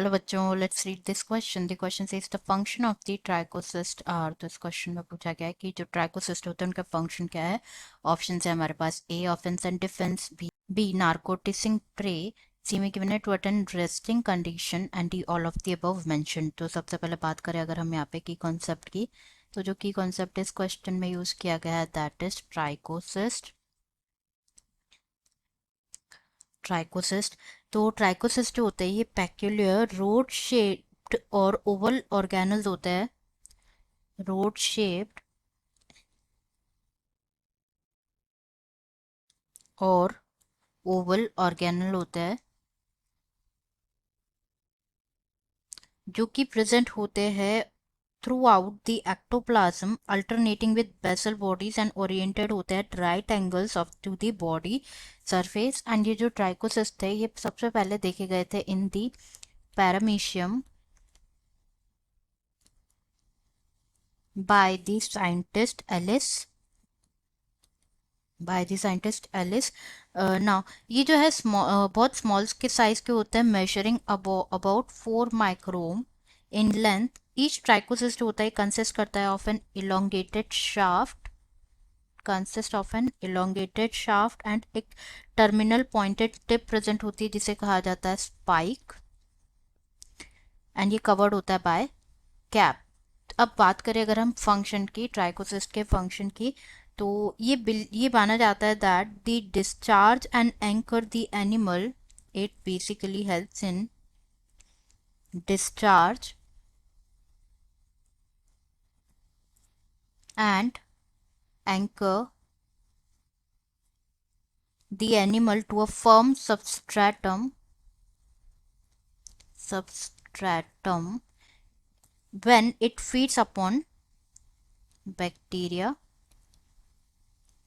Hello बच्चों, let's read this question. The question says the function of the trichocyst are. तो इस question में पूछा गया है कि जो ट्राइकोसिस्ट होते हैं उनका फंक्शन क्या है. ऑप्शन है हमारे पास. A offence and defence, B narcotising prey, C में गिवन है to attain resting condition, and D all of the above mention. तो सबसे पहले बात करें अगर हम यहाँ पे की कॉन्सेप्ट की, तो जो की कॉन्सेप्ट इस क्वेश्चन में यूज किया गया है दैट इज ट्राइकोसिस्ट. ट्राइकोसिस्ट. तो ट्राइकोसिस्ट जो होते हैं ये पेक्यूलियर रोड शेप्ड और ओवल ऑर्गेनल्स होते हैं. रोड शेप्ड और ओवल ऑर्गेनल होते हैं जो कि प्रेजेंट होते हैं throughout the ectoplasm, alternating with basal bodies and oriented होते हैं right angles of to the body surface. And ये जो ट्राइकोसिस्ट थे ये सबसे पहले देखे गए थे in the paramecium by the scientist Ellis. By the scientist Ellis. Now ये जो है बहुत स्मॉल के साइज के होते हैं, measuring about 4 micron in length. Each trichocyst होता है कंसिस्ट करता है of an elongated shaft, consist of an elongated shaft and एक टर्मिनल पॉइंटेड टिप प्रेजेंट होती है जिसे कहा जाता है स्पाइक, एंड ये कवर्ड होता है बाय कैप. अब बात करें अगर हम फंक्शन की, ट्राइकोसिस्ट के फंक्शन की, तो ये माना जाता है that the discharge and anchor the animal. It basically helps in discharge and anchor the animal to a firm substratum when it feeds upon bacteria.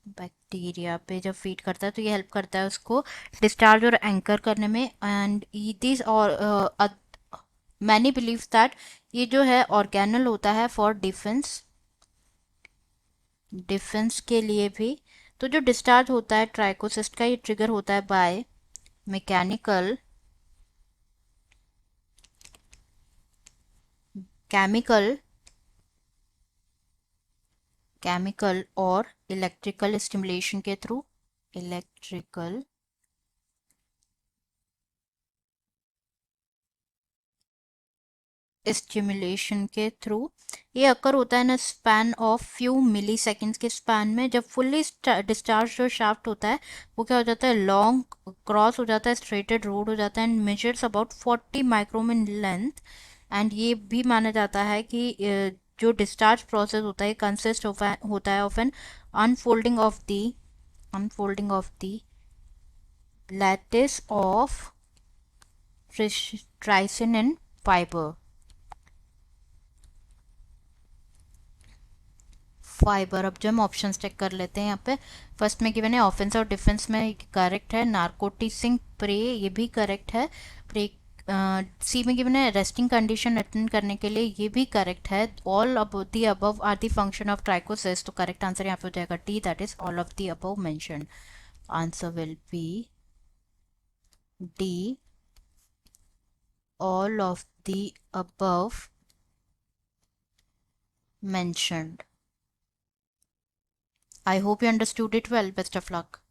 Bacteria पे जब फीड करता है तो ये हेल्प करता है उसको डिस्चार्ज और एंकर करने में. एंड दिस और मैनी बिलीव दैट ये जो है ऑर्गेनल होता है फॉर डिफेंस, डिफेंस के लिए भी. तो जो डिस्चार्ज होता है ट्राइकोसिस्ट का ये ट्रिगर होता है बाय मैकेनिकल, केमिकल केमिकल और इलेक्ट्रिकल स्टिमुलेशन के थ्रू. इलेक्ट्रिकल स्टिमुलेशन के थ्रू ये अकर होता है ना span of few milliseconds के स्पैन में. जब फुल्ली डिस्चार्ज जो शाफ्ट होता है वो क्या हो जाता है, लॉन्ग क्रॉस हो जाता है, स्ट्रेटेड रोड हो जाता है and measures about 40 micron in length. And ये भी माना जाता है कि जो डिस्चार्ज प्रोसेस होता है कंसिस्ट होता है of an unfolding of the lattice of tricin and fibre. अब जो हम ऑप्शन चेक कर लेते हैं यहाँ पे. फर्स्ट में गिवन है ऑफेंस और डिफेंस में करेक्ट है. नार्कोटिसिंग प्रे ये भी करेक्ट है. प्रे सी में गिवन है रेस्टिंग कंडीशन अटेंड करने के लिए, ये भी करेक्ट है. All above the above are the function of trichocyst. तो करेक्ट आंसर यहाँ पे हो जाएगा D, that is all of the above mentioned. Answer will be D, all of the above mentioned. I hope you understood it well. Best of luck.